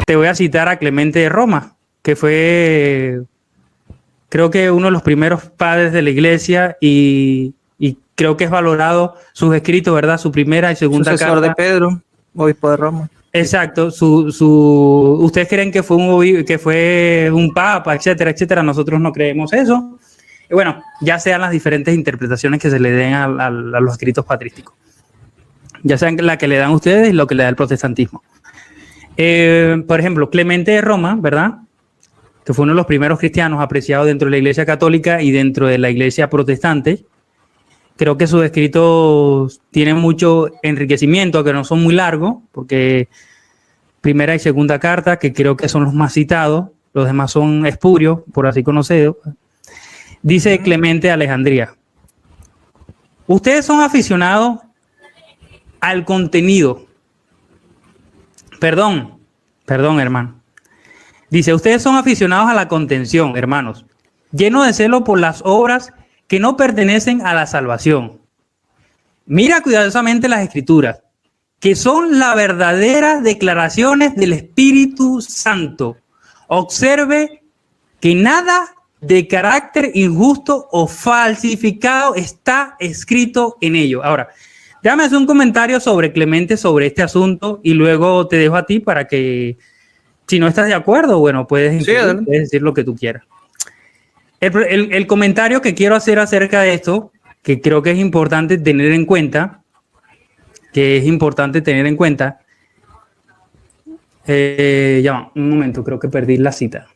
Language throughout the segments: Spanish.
te voy a citar a Clemente de Roma, que fue, creo que uno de los primeros padres de la iglesia y creo que es valorado sus escritos, ¿verdad? Su primera y segunda Sucesor carta. de Pedro, obispo de Roma. Exacto. Ustedes creen que fue un papa, etcétera, etcétera. Nosotros no creemos eso. Y bueno, ya sean las diferentes interpretaciones que se le den a los escritos patrísticos. Ya sean la que le dan ustedes y lo que le da el protestantismo. Por ejemplo, Clemente de Roma, ¿verdad? Que fue uno de los primeros cristianos apreciados dentro de la Iglesia Católica y dentro de la Iglesia Protestante. Creo que sus escritos tienen mucho enriquecimiento, que no son muy largos, porque primera y segunda carta, que creo que son los más citados, los demás son espurios, por así conocidos. Dice Clemente de Alejandría: ustedes son aficionados al contenido. Perdón, hermano. Dice, ustedes son aficionados a la contención, hermanos, llenos de celo por las obras que no pertenecen a la salvación. Mira cuidadosamente las escrituras, que son las verdaderas declaraciones del Espíritu Santo. Observe que nada de carácter injusto o falsificado está escrito en ello. Ahora, déjame hacer un comentario sobre Clemente, sobre este asunto, y luego te dejo a ti para que, si no estás de acuerdo, bueno, puedes decir lo que tú quieras. El comentario que quiero hacer acerca de esto, que creo que es importante tener en cuenta, ya va, un momento, creo que perdí la cita.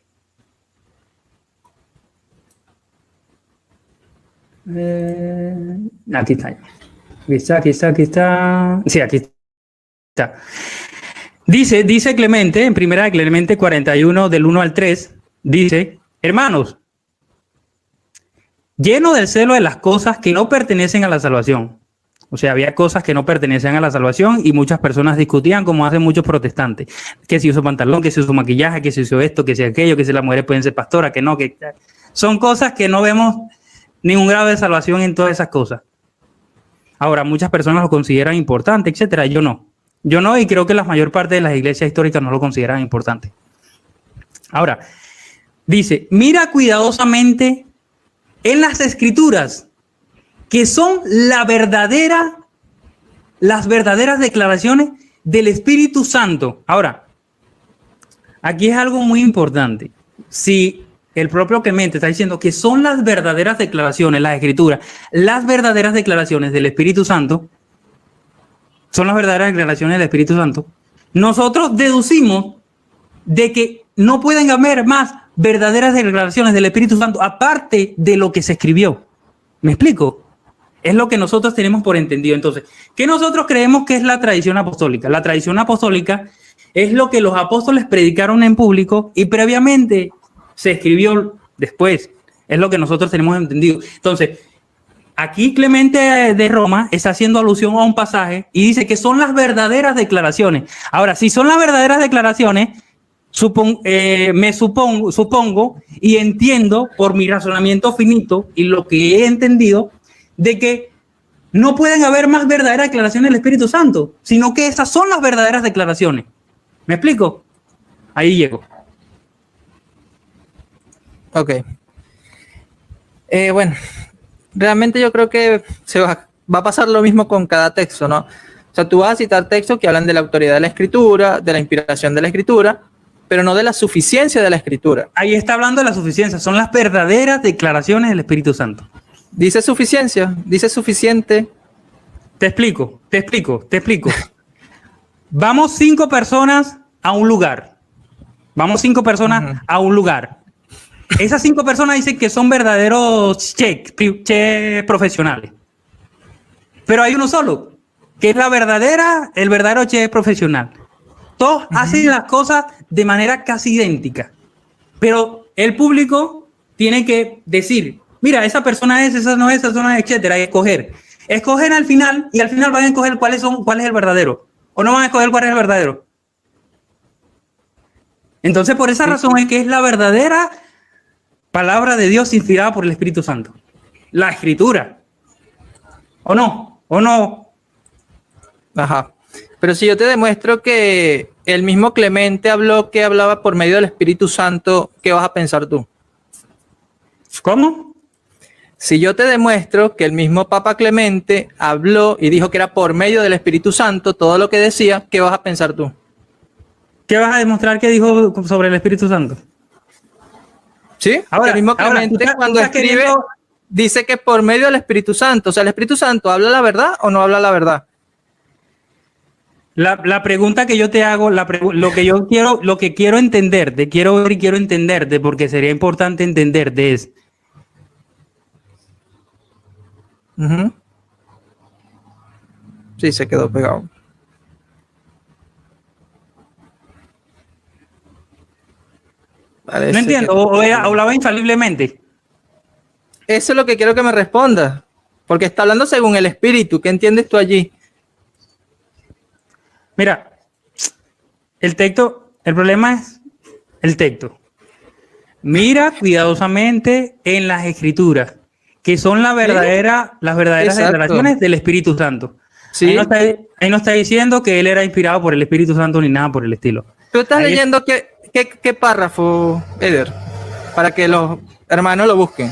Aquí está. Aquí está. Sí, aquí está. Dice Clemente, en primera de Clemente 41, del 1 al 3, dice, hermanos, lleno del celo de las cosas que no pertenecen a la salvación. O sea, había cosas que no pertenecían a la salvación y muchas personas discutían, como hacen muchos protestantes, que si uso pantalón, que si uso maquillaje, que si uso esto, que si aquello, que si las mujeres pueden ser pastoras, que no, que son cosas que no vemos ningún grado de salvación en todas esas cosas. Ahora, muchas personas lo consideran importante, etcétera. Yo no, y creo que la mayor parte de las iglesias históricas no lo consideran importante. Ahora, dice, mira cuidadosamente en las escrituras, que son las verdaderas declaraciones del Espíritu Santo. Ahora, aquí es algo muy importante. Si el propio Clemente está diciendo que son las verdaderas declaraciones, las escrituras, las verdaderas declaraciones del Espíritu Santo, son las verdaderas declaraciones del Espíritu Santo, nosotros deducimos de que no pueden haber más verdaderas declaraciones del Espíritu Santo aparte de lo que se escribió. ¿Me explico? Es lo que nosotros tenemos por entendido. Entonces, ¿qué nosotros creemos que es la tradición apostólica? La tradición apostólica es lo que los apóstoles predicaron en público y previamente se escribió después. Es lo que nosotros tenemos entendido. Entonces, aquí Clemente de Roma está haciendo alusión a un pasaje y dice que son las verdaderas declaraciones. Ahora, si son las verdaderas declaraciones, supongo y entiendo por mi razonamiento finito y lo que he entendido, de que no pueden haber más verdaderas declaraciones del Espíritu Santo, sino que esas son las verdaderas declaraciones. ¿Me explico? Ahí llego. Ok. Bueno, realmente yo creo que va a pasar lo mismo con cada texto, ¿no? O sea, tú vas a citar textos que hablan de la autoridad de la Escritura, de la inspiración de la Escritura, pero no de la suficiencia de la Escritura. Ahí está hablando de la suficiencia, son las verdaderas declaraciones del Espíritu Santo. Dice suficiencia, dice suficiente. Te explico. Vamos 5 personas a un lugar. Esas 5 personas dicen que son verdaderos chefs profesionales. Pero hay uno solo, que es el verdadero chef profesional. Todos hacen las cosas de manera casi idéntica. Pero el público tiene que decir, mira, esa persona es, esa no es, etcétera, y escoger. Escogen al final, y al final van a escoger cuál es el verdadero. O no van a escoger cuál es el verdadero. Entonces, por esa razón es que es la verdadera palabra de Dios inspirada por el Espíritu Santo. La Escritura. ¿O no? Ajá. Pero si yo te demuestro que el mismo Clemente hablaba por medio del Espíritu Santo, ¿qué vas a pensar tú? ¿Cómo? Si yo te demuestro que el mismo Papa Clemente habló y dijo que era por medio del Espíritu Santo todo lo que decía, ¿qué vas a pensar tú? ¿Qué vas a demostrar que dijo sobre el Espíritu Santo? ¿Sí? Ahora, el mismo Clemente cuando escribe dice que por medio del Espíritu Santo, o sea, ¿el Espíritu Santo habla la verdad o no habla la verdad? La pregunta que yo te hago, lo que quiero entenderte, quiero ver y quiero entenderte, porque sería importante entenderte es. Sí, se quedó pegado. No entiendo, o hablaba infaliblemente. Eso es lo que quiero que me respondas, porque está hablando según el Espíritu. ¿Qué entiendes tú allí? Mira, el problema es el texto. Mira cuidadosamente en las Escrituras, que son las verdaderas declaraciones del Espíritu Santo. ¿Sí? Ahí no está diciendo que él era inspirado por el Espíritu Santo ni nada por el estilo. ¿Tú estás leyendo qué párrafo, Eder? Para que los hermanos lo busquen.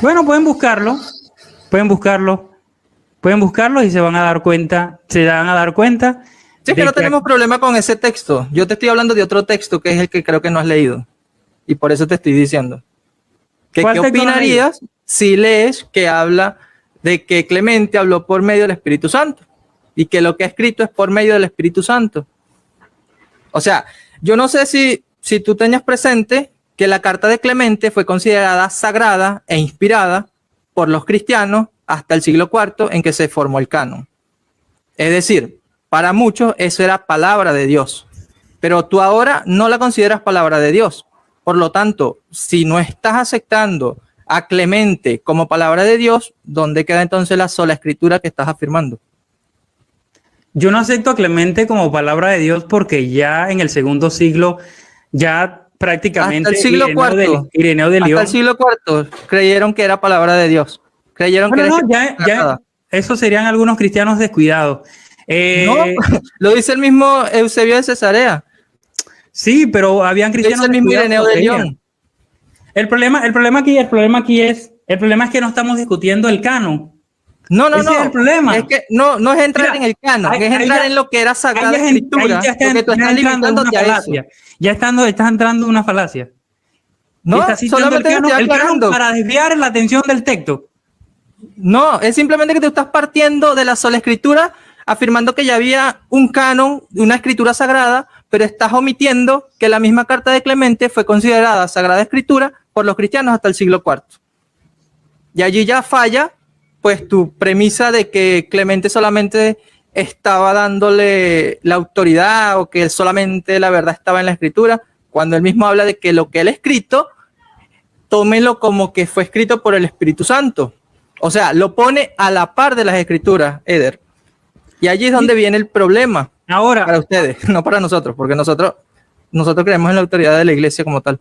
Bueno, pueden buscarlo y se van a dar cuenta. Sí, es que no tenemos problema con ese texto. Yo te estoy hablando de otro texto que es el que creo que no has leído. Y por eso te estoy diciendo. ¿Qué opinarías si lees que habla de que Clemente habló por medio del Espíritu Santo? Y que lo que ha escrito es por medio del Espíritu Santo. O sea, yo no sé si tú tenías presente que la carta de Clemente fue considerada sagrada e inspirada por los cristianos hasta el siglo IV en que se formó el canon. Es decir, para muchos eso era palabra de Dios, pero tú ahora no la consideras palabra de Dios. Por lo tanto, si no estás aceptando a Clemente como palabra de Dios, ¿dónde queda entonces la sola escritura que estás afirmando? Yo no acepto a Clemente como palabra de Dios porque ya en el segundo siglo, ya prácticamente hasta el siglo IV, Ireneo de León. Hasta el siglo IV creyeron que era palabra de Dios. Creyeron ya esos serían algunos cristianos descuidados. No, lo dice el mismo Eusebio de Cesarea. Sí, pero habían cristianos el mismo Ireneo de León. El problema aquí es que no estamos discutiendo el canon. No. Es el problema. Es que no es entrar en el canon, es entrar en lo que era Sagrada Escritura. Ya estás entrando en una falacia. No, solamente el canon para desviar la atención del texto. No, es simplemente que tú estás partiendo de la sola escritura, afirmando que ya había un canon, una escritura sagrada, pero estás omitiendo que la misma carta de Clemente fue considerada Sagrada Escritura por los cristianos hasta el siglo IV. Y allí ya falla, pues, tu premisa de que Clemente solamente estaba dándole la autoridad o que solamente la verdad estaba en la Escritura, cuando él mismo habla de que lo que él ha escrito, tómelo como que fue escrito por el Espíritu Santo. O sea, lo pone a la par de las Escrituras, Eder. Y allí es donde viene el problema. Ahora, para ustedes, no para nosotros, porque nosotros creemos en la autoridad de la iglesia como tal.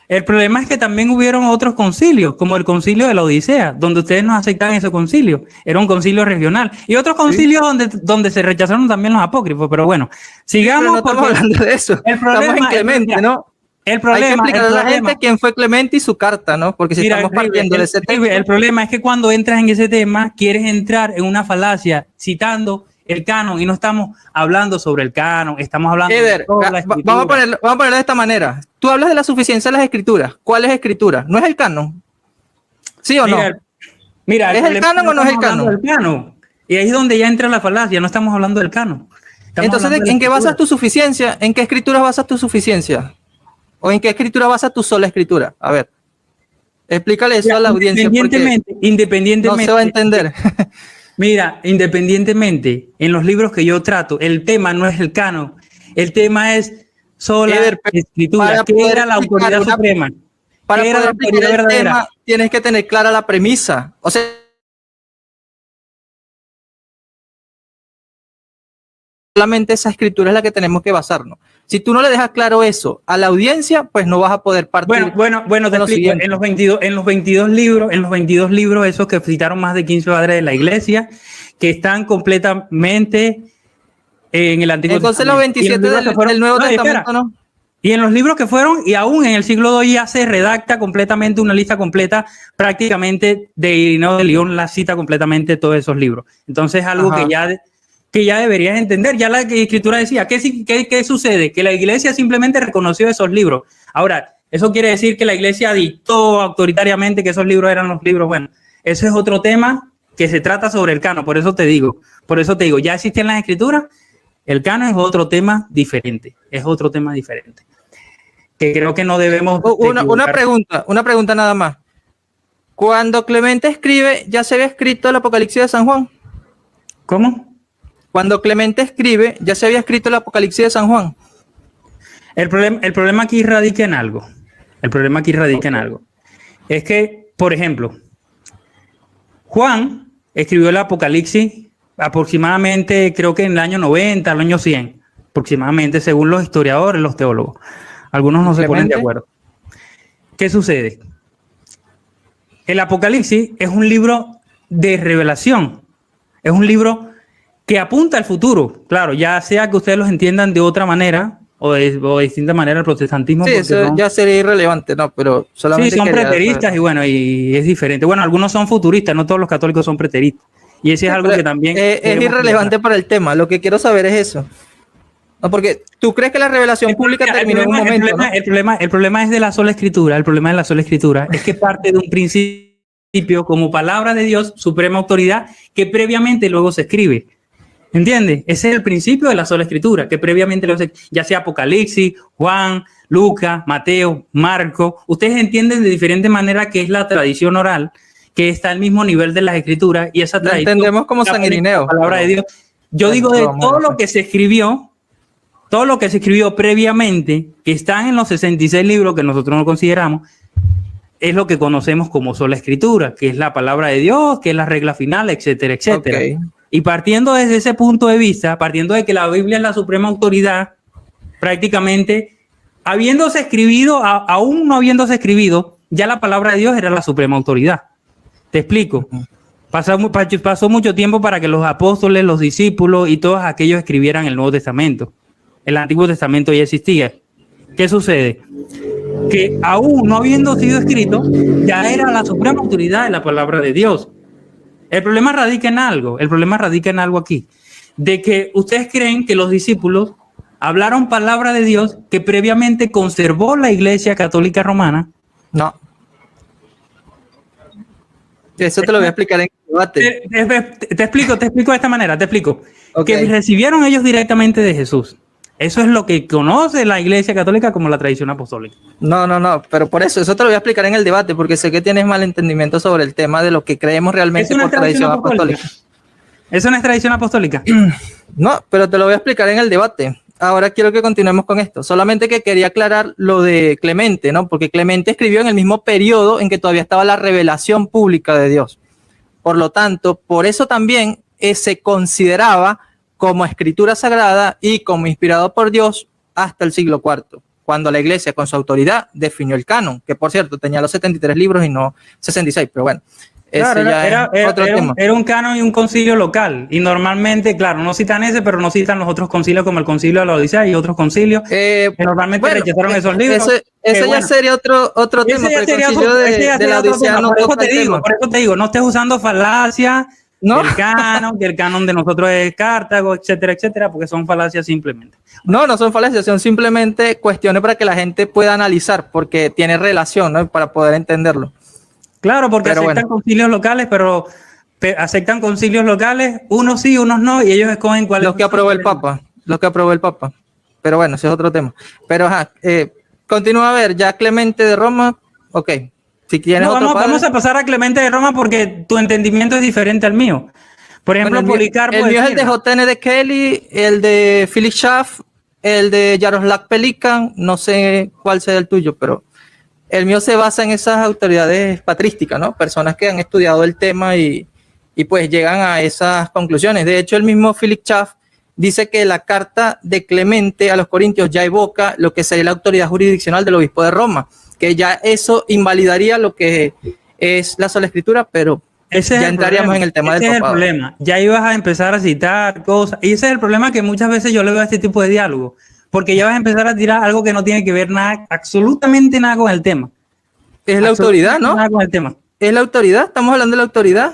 El problema es que también hubieron otros concilios, como el concilio de la Odisea, donde ustedes no aceptaban ese concilio. Era un concilio regional. Y otros concilios donde se rechazaron también los apócrifos. Pero bueno, sigamos. Pero no estamos hablando de eso. Estamos en Clemente, ¿no? El problema, hay que explicar a la gente quién fue Clemente y su carta, ¿no? Porque si estamos partiendo de ese tema. El problema es que cuando entras en ese tema, quieres entrar en una falacia citando el canon y no estamos hablando sobre el canon, estamos hablando de toda la escritura. Vamos a ponerlo de esta manera. Tú hablas de la suficiencia de las escrituras. ¿Cuál es escritura? ¿No es el canon? ¿Sí o no? Mira, ¿es el canon o no es el canon? Y ahí es donde ya entra la falacia, no estamos hablando del canon. Entonces, ¿en qué basas tu suficiencia? ¿En qué escritura basas tu suficiencia? ¿O en qué escritura basas tu sola escritura? A ver, explícale eso a la audiencia. Independientemente. No se va a entender. Mira, independientemente, en los libros que yo trato, el tema no es el canon, el tema es sola escritura, que era la autoridad suprema. Para poder explicar el tema, tienes que tener clara la premisa. O sea, solamente esa escritura es la que tenemos que basarnos. Si tú no le dejas claro eso a la audiencia, pues no vas a poder partir. Bueno, te explico. En los 22 libros, esos que citaron más de 15 padres de la iglesia, que están completamente en el Antiguo Entonces los Testamento. 27 del Nuevo Testamento, ¿no? Y en los libros que fueron, y aún en el siglo II ya se redacta completamente una lista completa, prácticamente de Irineo de León la cita completamente todos esos libros. Entonces, algo que ya deberías entender. Ya la Escritura decía, ¿qué sucede? Que la iglesia simplemente reconoció esos libros. Ahora, ¿eso quiere decir que la iglesia dictó autoritariamente que esos libros eran los libros? Bueno, eso es otro tema que se trata sobre el canon. Por eso te digo, ya existen las Escrituras. El canon es otro tema diferente. Que creo que no debemos... Una pregunta nada más. Cuando Clemente escribe, ¿ya se había escrito el Apocalipsis de San Juan? ¿Cómo? Cuando Clemente escribe, ¿ya se había escrito el Apocalipsis de San Juan? El problema aquí radica en algo. Es que, por ejemplo, Juan escribió el Apocalipsis aproximadamente, creo que en el año 90, el año 100, aproximadamente, según los historiadores, los teólogos. Algunos no se ponen de acuerdo. ¿Qué sucede? El Apocalipsis es un libro de revelación. Es un libro que apunta al futuro. Claro, ya sea que ustedes los entiendan de otra manera o de distinta manera el protestantismo. Sí, eso ya sería irrelevante, ¿no? Pero solamente... Sí, son preteristas y bueno, y es diferente. Bueno, algunos son futuristas, no todos los católicos son preteristas. Y ese es algo que también... Es irrelevante para el tema. Lo que quiero saber es eso. No, porque tú crees que la revelación pública terminó en un momento, ¿no? El problema es de la sola escritura. El problema de la sola escritura es que parte de un principio como palabra de Dios, suprema autoridad, que previamente luego se escribe. ¿Entiendes? Ese es el principio de la sola escritura, que previamente luego ya sea Apocalipsis, Juan, Lucas, Mateo, Marco. Ustedes entienden de diferente manera que es la tradición oral, que está al mismo nivel de las escrituras, y esa tradición... Entendemos como San Irineo. Palabra de Dios. Yo digo de todo lo que se escribió previamente, que están en los 66 libros que nosotros no consideramos, es lo que conocemos como sola escritura, que es la palabra de Dios, que es la regla final, etcétera, etcétera. Okay. Y partiendo desde ese punto de vista, partiendo de que la Biblia es la suprema autoridad, prácticamente, habiéndose escribido, aún no habiéndose escribido, ya la palabra de Dios era la suprema autoridad. Te explico. Pasó mucho tiempo para que los apóstoles, los discípulos y todos aquellos escribieran el Nuevo Testamento. El Antiguo Testamento ya existía. ¿Qué sucede? Que aún no habiendo sido escrito, ya era la suprema autoridad de la palabra de Dios. El problema radica en algo aquí, de que ustedes creen que los discípulos hablaron palabra de Dios que previamente conservó la Iglesia Católica Romana. No. Eso te lo voy a explicar en el debate. Te explico de esta manera, Okay. Que recibieron ellos directamente de Jesús. Eso es lo que conoce la Iglesia Católica como la tradición apostólica. No, pero por eso te lo voy a explicar en el debate, porque sé que tienes mal entendimiento sobre el tema de lo que creemos realmente por tradición apostólica. ¿Eso no es tradición apostólica? No, pero te lo voy a explicar en el debate. Ahora quiero que continuemos con esto. Solamente que quería aclarar lo de Clemente, ¿no? Porque Clemente escribió en el mismo periodo en que todavía estaba la revelación pública de Dios. Por lo tanto, por eso también se consideraba como escritura sagrada y como inspirado por Dios hasta el siglo IV, cuando la iglesia con su autoridad definió el canon, que por cierto tenía los 73 libros y no 66, pero bueno, claro, era un canon y un concilio local, y normalmente, claro, no citan ese, pero no citan los otros concilios como el concilio de la Odisea y otros concilios que normalmente rechazaron esos libros. Ese ya sería otro tema, pero el concilio de la Odisea no toca el tema. Por eso te digo, no estés usando falacia. ¿No? Que el canon de nosotros es Cartago, etcétera, etcétera, porque son falacias simplemente. No son falacias, son simplemente cuestiones para que la gente pueda analizar, porque tiene relación, ¿no? Para poder entenderlo. Claro, porque aceptan concilios locales, pero aceptan concilios locales, unos sí, unos no, y ellos escogen cuáles. Los que aprobó el Papa. Pero bueno, ese es otro tema. Pero continúa a ver, ya Clemente de Roma, ok. Si vamos a pasar a Clemente de Roma porque tu entendimiento es diferente al mío. Por ejemplo, Policarpo. El mío es el de J.N. de Kelly, el de Philip Schaff, el de Jaroslav Pelikan, no sé cuál sea el tuyo, pero el mío se basa en esas autoridades patrísticas, ¿no? Personas que han estudiado el tema y pues llegan a esas conclusiones. De hecho, el mismo Philip Schaff dice que la carta de Clemente a los Corintios ya evoca lo que sería la autoridad jurisdiccional del obispo de Roma, que ya eso invalidaría lo que es la sola escritura, pero Ese es ya el entraríamos problema. en el tema Ese del es el papado. problema. Ya ibas a empezar a citar cosas. Y ese es el problema que muchas veces yo le veo a este tipo de diálogo. Porque ya vas a empezar a tirar algo que no tiene que ver nada, absolutamente nada con el tema. Es la autoridad, Absolutamente ¿no? nada con el tema. Es la autoridad, estamos hablando de la autoridad.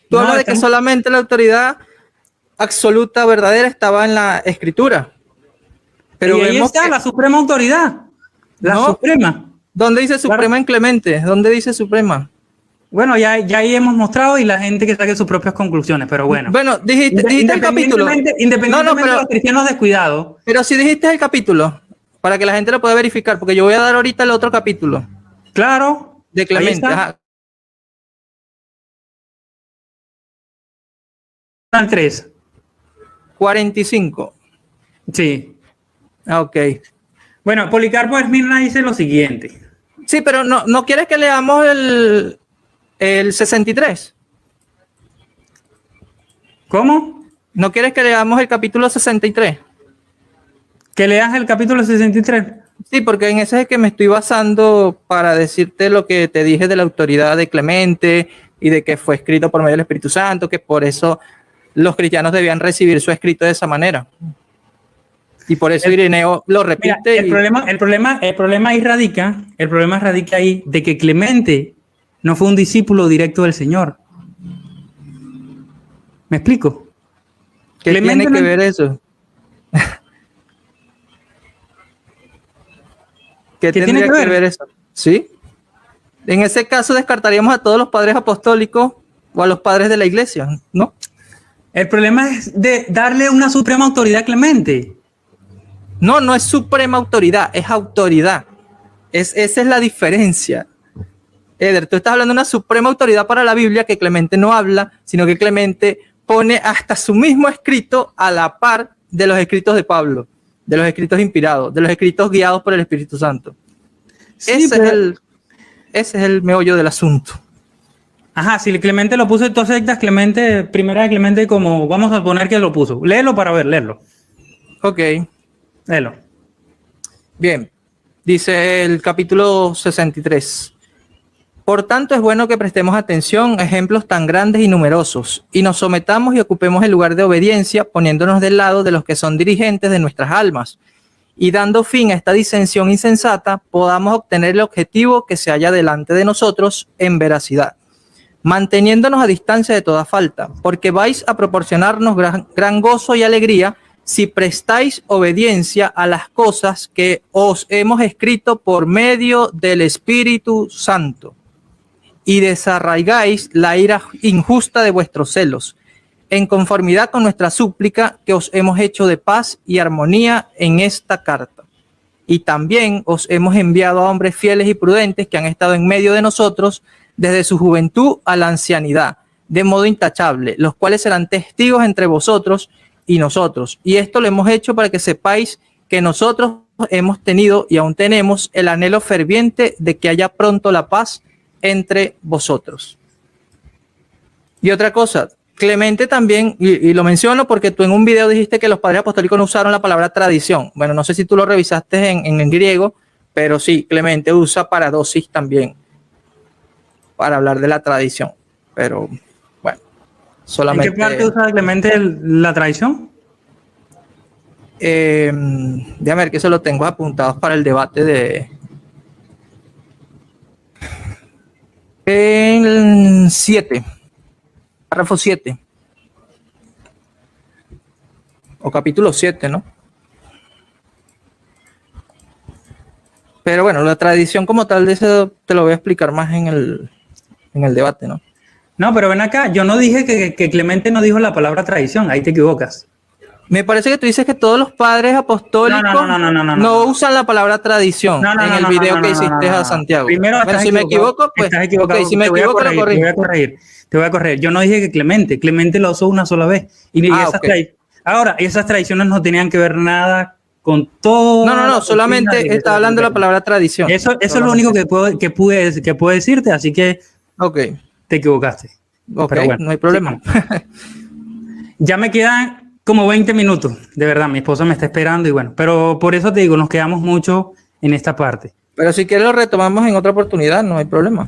Tú No, hablas de que estamos- solamente la autoridad absoluta, verdadera, estaba en la escritura. Pero y ahí vemos está que la suprema autoridad. La no. suprema. ¿Dónde dice Claro. suprema en Clemente? ¿Dónde dice suprema? Bueno, ya ahí hemos mostrado y la gente que saque sus propias conclusiones, pero bueno. Bueno, dijiste el capítulo. Independientemente No, de los cristianos descuidados. pero si dijiste el capítulo, para que la gente lo pueda verificar, porque yo voy a dar ahorita el otro capítulo Claro. de Ahí Clemente. está. Ajá. Al 3. 45. Sí. Ah, ok. Bueno, Policarpo de Esmirna dice lo siguiente. Sí, pero no quieres que leamos el 63. ¿Cómo? ¿No quieres que leamos el capítulo 63? Que leas el capítulo 63. Sí, porque en ese es el que me estoy basando para decirte lo que te dije de la autoridad de Clemente y de que fue escrito por medio del Espíritu Santo, que por eso los cristianos debían recibir su escrito de esa manera. Y por eso Ireneo lo Mira, repite. el problema ahí radica ahí de que Clemente no fue un discípulo directo del Señor. ¿Me explico? ¿Qué Clemente tiene que no- ver eso? ¿Qué tiene tendría que que ver eso? ¿Sí? En ese caso descartaríamos a todos los padres apostólicos o a los padres de la iglesia, ¿no? El problema es de darle una suprema autoridad a Clemente. No es suprema autoridad, es autoridad. Esa es la diferencia. Eder, tú estás hablando de una suprema autoridad para la Biblia que Clemente no habla, sino que Clemente pone hasta su mismo escrito a la par de los escritos de Pablo, de los escritos inspirados, de los escritos guiados por el Espíritu Santo. Sí, ese es el meollo del asunto. Ajá, si Clemente lo puso, entonces aceptas Clemente, primera de Clemente, como vamos a poner que lo puso. Léelo para ver, léelo. Ok, Léelo. bien. Dice el capítulo 63. Por tanto, es bueno que prestemos atención a ejemplos tan grandes y numerosos, y nos sometamos y ocupemos el lugar de obediencia, poniéndonos del lado de los que son dirigentes de nuestras almas, y dando fin a esta disensión insensata, podamos obtener el objetivo que se halla delante de nosotros en veracidad, manteniéndonos a distancia de toda falta, porque vais a proporcionarnos gran gozo y alegría si prestáis obediencia a las cosas que os hemos escrito por medio del Espíritu Santo, y desarraigáis la ira injusta de vuestros celos, en conformidad con nuestra súplica que os hemos hecho de paz y armonía en esta carta. Y también os hemos enviado a hombres fieles y prudentes que han estado en medio de nosotros desde su juventud a la ancianidad, de modo intachable, los cuales serán testigos entre vosotros y nosotros. Y esto lo hemos hecho para que sepáis que nosotros hemos tenido y aún tenemos el anhelo ferviente de que haya pronto la paz entre vosotros. Y otra cosa, Clemente también, y lo menciono porque tú en un video dijiste que los padres apostólicos no usaron la palabra tradición. Bueno, no sé si tú lo revisaste en griego, pero sí, Clemente usa paradosis también para hablar de la tradición. Pero bueno, solamente... ¿En qué parte usa Clemente la tradición? Déjame ver que eso lo tengo apuntados para el debate de... En 7, párrafo 7, o capítulo 7, ¿no? Pero bueno, la tradición como tal de eso te lo voy a explicar más en el debate, ¿no? No, pero ven acá, yo no dije que Clemente no dijo la palabra tradición, ahí te equivocas. Me parece que tú dices que todos los padres apostólicos no usan la palabra tradición en el video que hiciste a Santiago. Primero, bueno, si me equivoco, pues estás equivocado. Okay, si me equivoco, lo corrijo. Te voy a corregir. Yo no dije que Clemente lo usó una sola vez. Ahora, esas tradiciones no tenían que ver nada con todo. No, solamente está hablando de la palabra tradición. Eso es lo único que puedo decirte, así que te equivocaste. Ok, pero bueno, no hay problema. Ya me quedan como 20 minutos, de verdad, mi esposa me está esperando y bueno, pero por eso te digo, nos quedamos mucho en esta parte. Pero si quieres lo retomamos en otra oportunidad, no hay problema.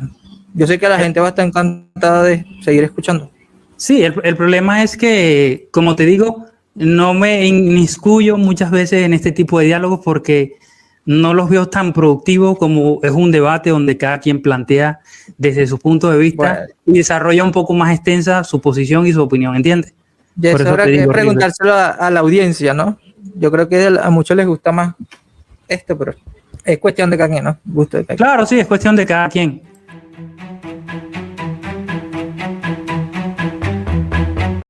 Yo sé que la gente va a estar encantada de seguir escuchando. Sí, el problema es que, como te digo, no me inmiscuyo muchas veces en este tipo de diálogos porque no los veo tan productivos como es un debate donde cada quien plantea desde su punto de vista y desarrolla un poco más extensa su posición y su opinión, ¿entiendes? Ya es hora de preguntárselo a la audiencia, ¿no? Yo creo que a muchos les gusta más esto, pero es cuestión de cada quien, ¿no? Gusto de cada quien. Claro, sí, es cuestión de cada quien.